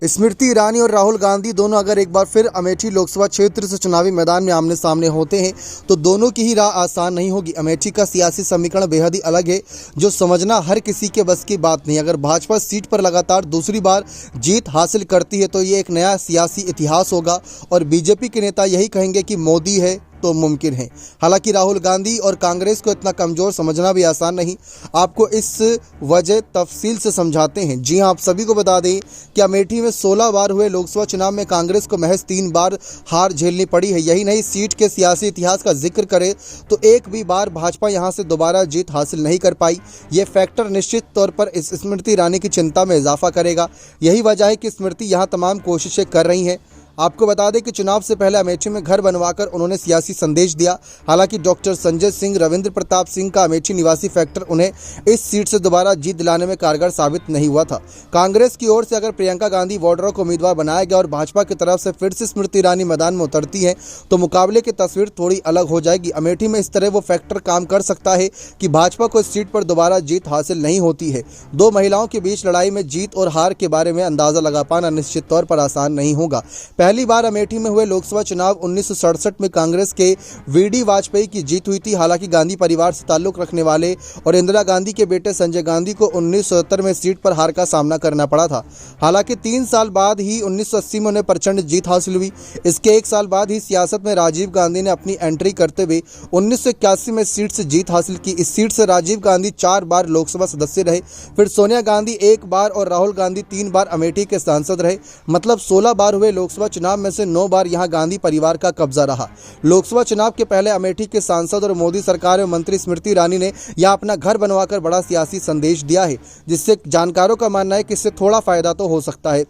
स्मृति ईरानी और राहुल गांधी दोनों अगर एक बार फिर अमेठी लोकसभा क्षेत्र से चुनावी मैदान में आमने सामने होते हैं तो दोनों की ही राह आसान नहीं होगी। अमेठी का सियासी समीकरण बेहद ही अलग है, जो समझना हर किसी के बस की बात नहीं। अगर भाजपा सीट पर लगातार दूसरी बार जीत हासिल करती है तो ये एक नया सियासी इतिहास होगा और बीजेपी के नेता यही कहेंगे कि मोदी है तो मुमकिन है। हालांकि राहुल गांधी और कांग्रेस को इतना कमजोर समझना भी आसान नहीं। आपको इस वजह तफसील से समझाते हैं। जी हां, आप सभी को बता दें कि अमेठी में 16 बार हुए लोकसभा चुनाव में कांग्रेस को महज 3 बार हार झेलनी पड़ी है। यही नहीं, सीट के सियासी इतिहास का जिक्र करें तो एक भी बार भाजपा यहां से दोबारा जीत हासिल नहीं कर पाई। ये फैक्टर निश्चित तौर पर इस स्मृति ईरानी की चिंता में इजाफा करेगा। यही वजह है कि स्मृति यहां तमाम कोशिशें कर रही हैं। आपको बता दें कि चुनाव से पहले अमेठी में घर बनवाकर उन्होंने सियासी संदेश दिया। हालांकि डॉक्टर संजय सिंह, रविंद्र प्रताप सिंह का अमेठी निवासी फैक्टर उन्हें इस सीट से दोबारा जीत दिलाने में कारगर साबित नहीं हुआ था। कांग्रेस की ओर से अगर प्रियंका गांधी वाड्रा को उम्मीदवार बनाया गया और भाजपा की तरफ से फिर से स्मृति ईरानी मैदान में उतरती है तो मुकाबले की तस्वीर थोड़ी अलग हो जाएगी। अमेठी में इस तरह वो फैक्टर काम कर सकता है कि भाजपा को इस सीट पर दोबारा जीत हासिल नहीं होती है। दो महिलाओं के बीच लड़ाई में जीत और हार के बारे में अंदाजा लगा पाना निश्चित तौर पर आसान नहीं होगा। पहली बार अमेठी में हुए लोकसभा चुनाव 1967 में कांग्रेस के वीडी वाजपेयी की जीत हुई थी। हालांकि गांधी परिवार से ताल्लुक रखने वाले और इंदिरा गांधी के बेटे संजय गांधी को 1970 में सीट पर हार का सामना करना पड़ा था। हालांकि 3 साल बाद ही 1980 में उन्हें प्रचंड जीत हासिल हुई। इसके 1 साल बाद ही सियासत में राजीव गांधी ने अपनी एंट्री करते हुए 1981 में सीट से जीत हासिल की। इस सीट से राजीव गांधी 4 बार लोकसभा सदस्य रहे। फिर सोनिया गांधी 1 बार और राहुल गांधी 3 बार अमेठी के सांसद रहे। मतलब 16 बार हुए लोकसभा चुनाव में से 9 बार यहां गांधी परिवार का कब्जा रहा। लोकसभा चुनाव के पहले अमेठी के सांसद और मोदी सरकार में मंत्री स्मृति ईरानी ने यहां अपना घर बनवाकर बड़ा सियासी संदेश दिया है, जिससे जानकारों का मानना है कि इससे थोड़ा फायदा तो हो सकता है।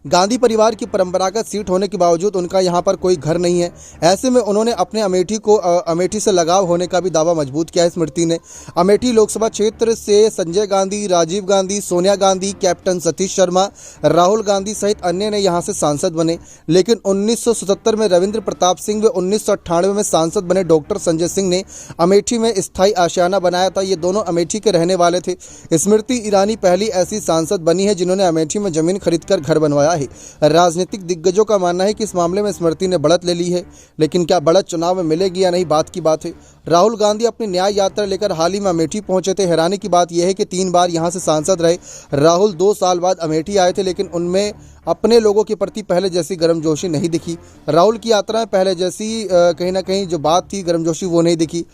गांधी परिवार की परंपरागत सीट होने के बावजूद उनका यहां पर कोई घर नहीं है। ऐसे में उन्होंने अपने अमेठी से लगाव होने का भी दावा मजबूत किया है। स्मृति ने अमेठी लोकसभा क्षेत्र से संजय गांधी, राजीव गांधी, सोनिया गांधी, कैप्टन सतीश शर्मा, राहुल गांधी सहित अन्य ने यहां से सांसद बने। लेकिन 1977 में रविंद्र प्रताप सिंह व 1998 में सांसद बने डॉक्टर संजय सिंह ने अमेठी में स्थायी आशियाना बनाया था। ये दोनों अमेठी के रहने वाले थे। स्मृति ईरानी पहली ऐसी सांसद बनी है जिन्होंने अमेठी में जमीन खरीदकर घर बनवाया है। राजनीतिक दिग्गजों का मानना है कि इस मामले में स्मृति ने बढ़त ले ली है, लेकिन क्या बढ़त चुनाव में मिलेगी या नहीं, बात की बात है। राहुल गांधी अपनी न्याय यात्रा लेकर हाल ही में अमेठी पहुंचे थे। हैरानी की बात यह है कि 3 बार यहां से सांसद रहे। राहुल 2 साल बाद अमेठी आए थे, लेकिन उनमें अपने लोगों के प्रति पहले जैसी गर्मजोशी नहीं दिखी। राहुल की यात्राएं पहले जैसी कहीं ना कहीं जो बात थी गर्मजोशी वो नहीं दिखी।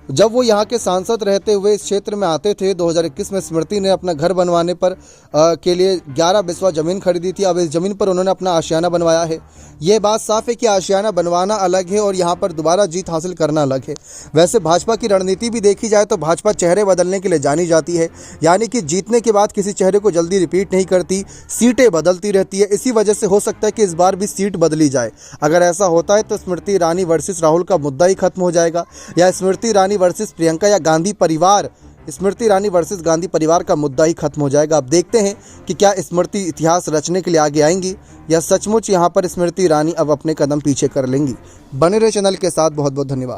जब वो यहाँ के सांसद रहते हुए इस क्षेत्र में आते थे 2021 में स्मृति ने अपना घर बनवाने पर के लिए 11 बिस्वा ज़मीन खरीदी थी। अब इस ज़मीन पर उन्होंने अपना आशियाना बनवाया है। ये बात साफ है कि आशियाना बनवाना अलग है और यहाँ पर दोबारा जीत हासिल करना अलग है। वैसे भाजपा की रणनीति भी देखी जाए तो भाजपा चेहरे बदलने के लिए जानी जाती है, यानी कि जीतने के बाद किसी चेहरे को जल्दी रिपीट नहीं करती, सीटें बदलती रहती है। इसी वजह से हो सकता है कि इस बार भी सीट बदली जाए। अगर ऐसा होता है तो स्मृति ईरानी वर्सेस राहुल का मुद्दा ही खत्म हो जाएगा, या स्मृति ईरानी वर्सेस प्रियंका या गांधी परिवार, स्मृति ईरानी वर्सेस गांधी परिवार का मुद्दा ही खत्म हो जाएगा। अब देखते हैं कि क्या स्मृति इतिहास रचने के लिए आगे आएंगी या सचमुच यहां पर स्मृति ईरानी अब अपने कदम पीछे कर लेंगी। बने रहे चैनल के साथ। बहुत बहुत धन्यवाद।